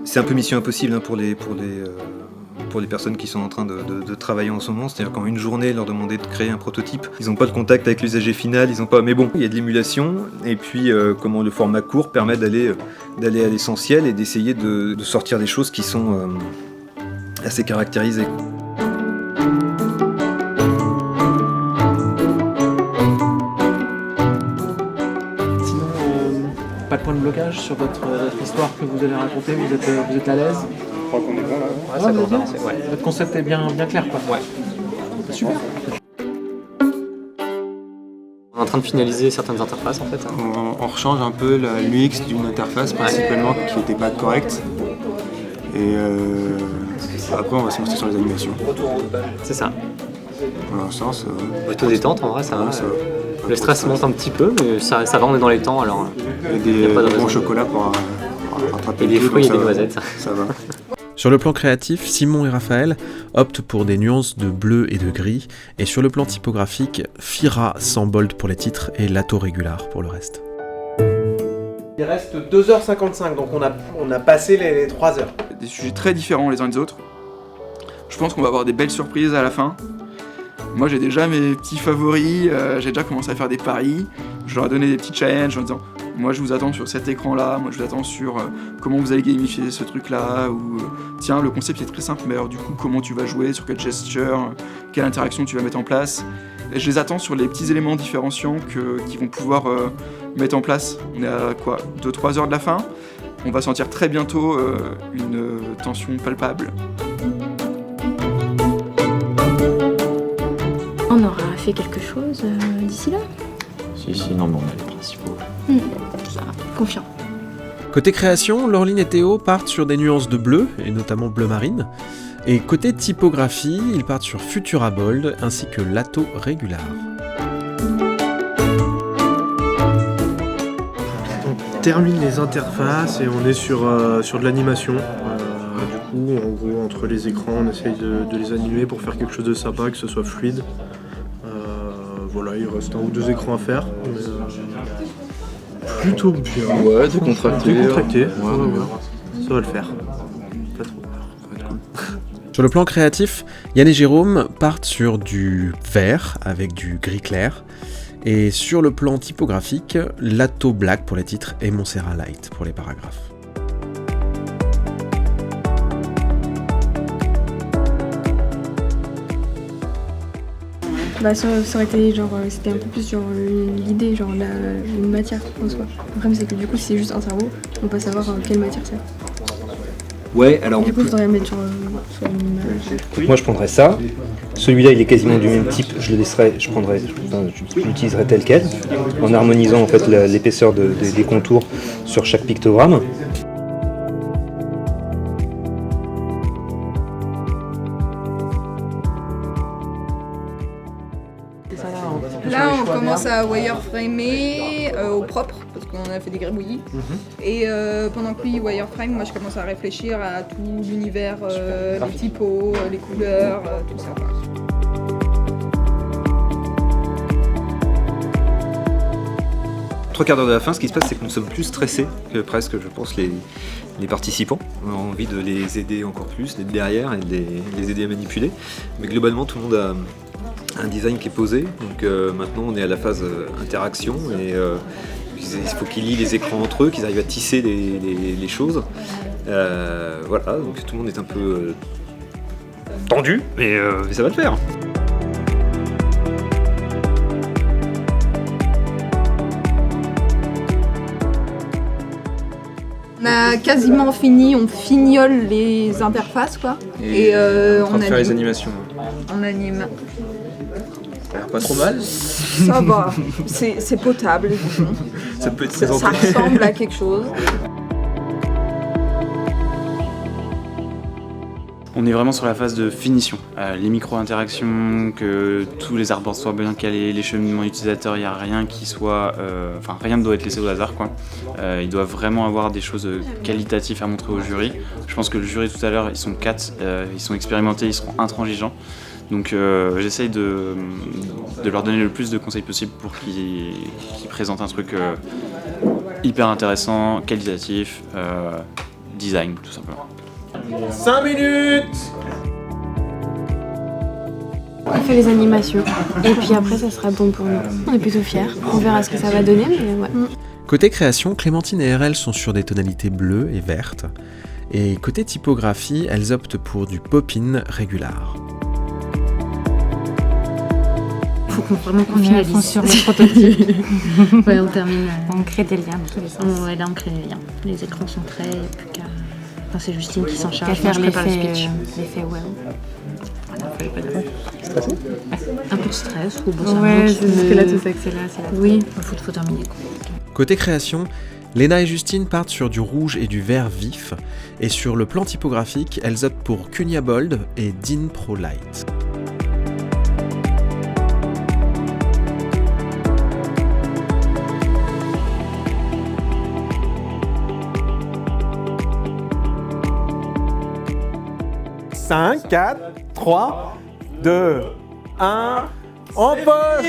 C'est un peu mission impossible hein, pour les personnes qui sont en train de travailler en ce moment. C'est-à-dire qu'en une journée, leur demander de créer un prototype, ils n'ont pas de contact avec l'usager final, ils ont pas. Mais bon, il y a de l'émulation, et puis comment le format court permet d'aller à l'essentiel et d'essayer de sortir des choses qui sont assez caractérisées. Pas de point de blocage sur votre histoire que vous allez raconter, vous êtes à l'aise? Je crois qu'on est bon là. Ouais, ça commence à avancer, ouais. Votre concept est bien clair quoi. Ouais. Super. On est en train de finaliser certaines interfaces en fait. On rechange un peu l'UX d'une interface principalement qui n'était pas correcte. Et après on va se lancer sur les animations. C'est ça. Pour l'instant ça va. Plutôt détente en vrai, ça va. Ça va. Le stress monte un petit peu, mais ça va, on est dans les temps alors. Il y a pas de des bons raison. chocolats pour rattraper Et des le tout, fruits et donc des ça va. noisettes. Ça va. Sur le plan créatif, Simon et Raphaël optent pour des nuances de bleu et de gris, et sur le plan typographique, Fira sans bold pour les titres et Lato Régular pour le reste. Il reste 2h55, donc on a passé les 3 heures. Des sujets très différents les uns des autres. Je pense qu'on va avoir des belles surprises à la fin. Moi j'ai déjà mes petits favoris, j'ai déjà commencé à faire des paris. Je leur ai donné des petits challenges en disant moi je vous attends sur cet écran là, moi je vous attends sur comment vous allez gamifier ce truc là, ou tiens le concept est très simple mais alors du coup comment tu vas jouer, sur quelle gesture, quelle interaction tu vas mettre en place. Et je les attends sur les petits éléments différenciants qu'ils vont pouvoir mettre en place. On est à quoi, 2-3 heures de la fin. On va sentir très bientôt une tension palpable. On aura fait quelque chose d'ici là. Si, non, mais on a les principaux. Ça, confiant. Côté création, Laureline et Théo partent sur des nuances de bleu, et notamment bleu marine. Et côté typographie, ils partent sur Futura Bold ainsi que Lato Régular. On termine les interfaces et on est sur de l'animation. Du coup, en gros, entre les écrans, on essaye de les animer pour faire quelque chose de sympa, que ce soit fluide. Voilà, il reste 1 ou 2 écrans à faire. Mais, plutôt bien. Ouais, décontracté. Décontracté, Ouais. ça va le faire. Pas trop peur, ça va être cool. Sur le plan créatif, Yann et Jérôme partent sur du vert avec du gris clair. Et sur le plan typographique, Lato Black pour les titres et Montserrat Light pour les paragraphes. Bah ça aurait été genre, c'était un peu plus genre l'idée, genre une matière en soi. Le problème c'est que du coup si c'est juste un cerveau, on peut pas savoir quelle matière c'est. Ouais, alors. Du coup il faudrait mettre sur une image. Moi je prendrais ça. Celui-là il est quasiment du même type, je l'utiliserais tel quel, en harmonisant en fait l'épaisseur des contours sur chaque pictogramme. Là, on commence à wireframer au propre, parce qu'on a fait des gribouillis. Et pendant que lui wireframe, moi je commence à réfléchir à tout l'univers, les typos, les couleurs, tout ça. Trois quarts d'heure de la fin, ce qui se passe, c'est que nous sommes plus stressés que presque, je pense, les participants. On a envie de les aider encore plus, d'être derrière et de les aider à manipuler. Mais globalement, tout le monde a un design qui est posé. Donc maintenant, on est à la phase interaction et il faut qu'ils lient les écrans entre eux, qu'ils arrivent à tisser les choses. Voilà, donc tout le monde est un peu tendu, mais ça va le faire. On a quasiment fini, on fignole les interfaces quoi. Et on va faire les animations. On anime. Ça a l'air pas trop mal. Ça va, c'est potable. Ça peut être Ça présenté. ressemble à quelque chose. On est vraiment sur la phase de finition. Les micro-interactions, que tous les artboards soient bien calés, les cheminements utilisateurs, il n'y a rien qui soit... rien ne doit être laissé au hasard, quoi. Ils doivent vraiment avoir des choses qualitatives à montrer au jury. Je pense que le jury tout à l'heure, ils sont 4, ils sont expérimentés, ils seront intransigeants. Donc j'essaye de leur donner le plus de conseils possible pour qu'ils présentent un truc hyper intéressant, qualitatif, design, tout simplement. 5 minutes. On fait les animations et puis après ça sera bon pour nous. On est plutôt fiers. On verra ce que ça va donner, mais ouais. Côté création, Clémentine et RL sont sur des tonalités bleues et vertes. Et côté typographie, elles optent pour du pop-in régular. Faut vraiment qu'on finalise sur le prototype. Ouais, on termine. On crée des liens dans tous les sens. Ouais, là on crée des liens. Les écrans sont prêts, il n'y a plus qu'à... Enfin, c'est Justine qui s'en charge. Faire je prépare le speech. L'effet wow. Voilà, fallait pas dire. Un peu de stress ou bon, ouais, c'est parce que là tout s'accélère. Oui, il faut terminer. Côté création, Léna et Justine partent sur du rouge et du vert vif, et sur le plan typographique, elles optent pour Cunha Bold et Dean Pro Light. « 5, 4, 3, 2, 1, on pose.